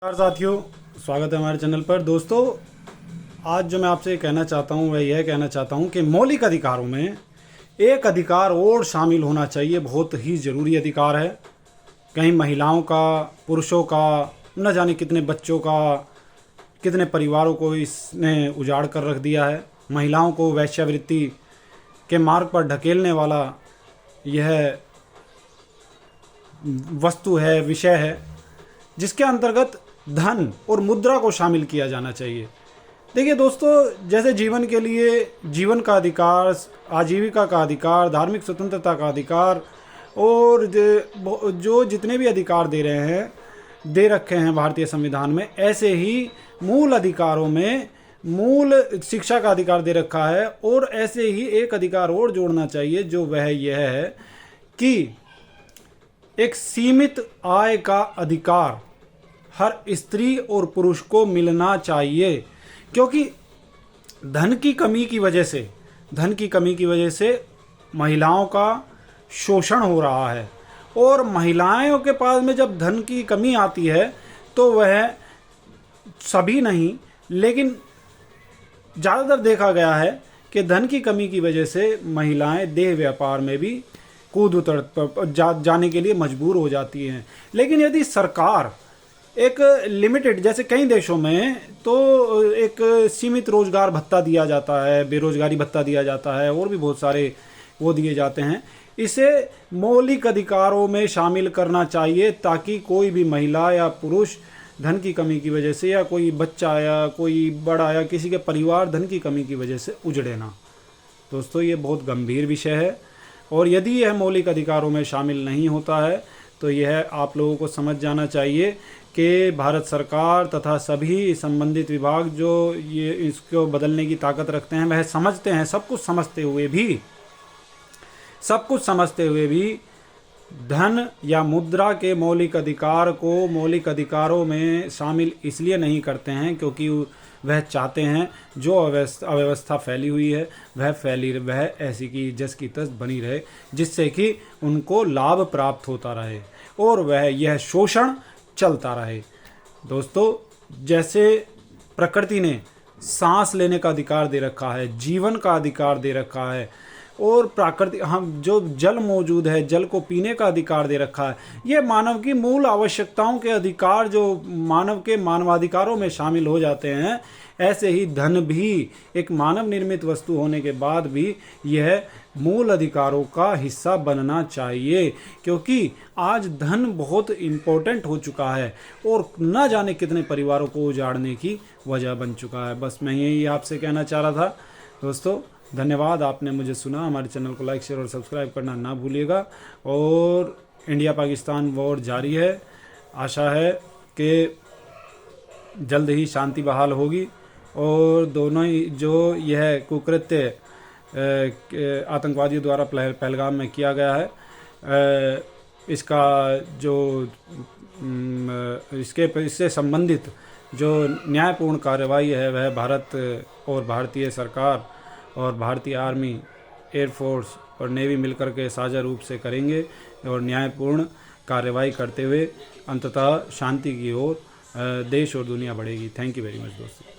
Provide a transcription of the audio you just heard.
नमस्कार साथियों, स्वागत है हमारे चैनल पर। दोस्तों, आज जो मैं आपसे कहना चाहता हूँ वह यह कहना चाहता हूँ कि मौलिक अधिकारों में एक अधिकार और शामिल होना चाहिए। बहुत ही ज़रूरी अधिकार है। कहीं महिलाओं का, पुरुषों का, न जाने कितने बच्चों का, कितने परिवारों को इसने उजाड़ कर रख दिया है। महिलाओं को वेश्यावृत्ति के मार्ग पर ढकेलने वाला यह वस्तु है, विषय है, जिसके अंतर्गत धन और मुद्रा को शामिल किया जाना चाहिए। देखिए दोस्तों, जैसे जीवन के लिए जीवन का अधिकार, आजीविका का अधिकार, धार्मिक स्वतंत्रता का अधिकार और जो जितने भी अधिकार दे रखे हैं भारतीय संविधान में, ऐसे ही मूल अधिकारों में मूल शिक्षा का अधिकार दे रखा है। और ऐसे ही एक अधिकार और जोड़ना चाहिए, जो वह यह है कि एक सीमित आय का अधिकार हर स्त्री और पुरुष को मिलना चाहिए। क्योंकि धन की कमी की वजह से महिलाओं का शोषण हो रहा है। और महिलाओं के पास में जब धन की कमी आती है तो वह, सभी नहीं लेकिन ज़्यादातर देखा गया है कि धन की कमी की वजह से महिलाएं देह व्यापार में भी कूद उतर जाने के लिए मजबूर हो जाती हैं। लेकिन यदि सरकार एक लिमिटेड, जैसे कई देशों में तो एक सीमित रोजगार भत्ता दिया जाता है, बेरोजगारी भत्ता दिया जाता है, और भी बहुत सारे वो दिए जाते हैं, इसे मौलिक अधिकारों में शामिल करना चाहिए, ताकि कोई भी महिला या पुरुष धन की कमी की वजह से, या कोई बच्चा या कोई बड़ा या किसी के परिवार धन की कमी की वजह से उजड़े ना। दोस्तों, ये बहुत गंभीर विषय है, और यदि यह मौलिक अधिकारों में शामिल नहीं होता है तो यह आप लोगों को समझ जाना चाहिए कि भारत सरकार तथा सभी संबंधित विभाग जो ये इसको बदलने की ताकत रखते हैं, वह समझते हैं, सब कुछ समझते हुए भी धन या मुद्रा के मौलिक अधिकार को मौलिक अधिकारों में शामिल इसलिए नहीं करते हैं क्योंकि वह चाहते हैं जो अव्यवस्था फैली हुई है वह ऐसी की जस की तस बनी रहे, जिससे कि उनको लाभ प्राप्त होता रहे और वह यह शोषण चलता रहे। दोस्तों, जैसे प्रकृति ने सांस लेने का अधिकार दे रखा है, जीवन का अधिकार दे रखा है, और प्राकृतिक हम जो जल मौजूद है, जल को पीने का अधिकार दे रखा है, ये मानव की मूल आवश्यकताओं के अधिकार जो मानव के मानवाधिकारों में शामिल हो जाते हैं, ऐसे ही धन भी एक मानव निर्मित वस्तु होने के बाद भी यह मूल अधिकारों का हिस्सा बनना चाहिए। क्योंकि आज धन बहुत इम्पोर्टेंट हो चुका है और न जाने कितने परिवारों को उजाड़ने की वजह बन चुका है। बस मैं यही आपसे कहना चाह रहा था। दोस्तों, धन्यवाद, आपने मुझे सुना। हमारे चैनल को लाइक, शेयर और सब्सक्राइब करना ना भूलिएगा। और इंडिया पाकिस्तान वॉर जारी है। आशा है कि जल्द ही शांति बहाल होगी और दोनों ही जो यह कुकृत्य आतंकवादियों द्वारा पहलगाम में किया गया है, इसका जो इससे संबंधित जो न्यायपूर्ण कार्रवाई है वह भारत और भारतीय सरकार और भारतीय आर्मी, एयरफोर्स और नेवी मिलकर के साझा रूप से करेंगे और न्यायपूर्ण कार्रवाई करते हुए अंततः शांति की ओर देश और दुनिया बढ़ेगी। थैंक यू वेरी मच दोस्तों।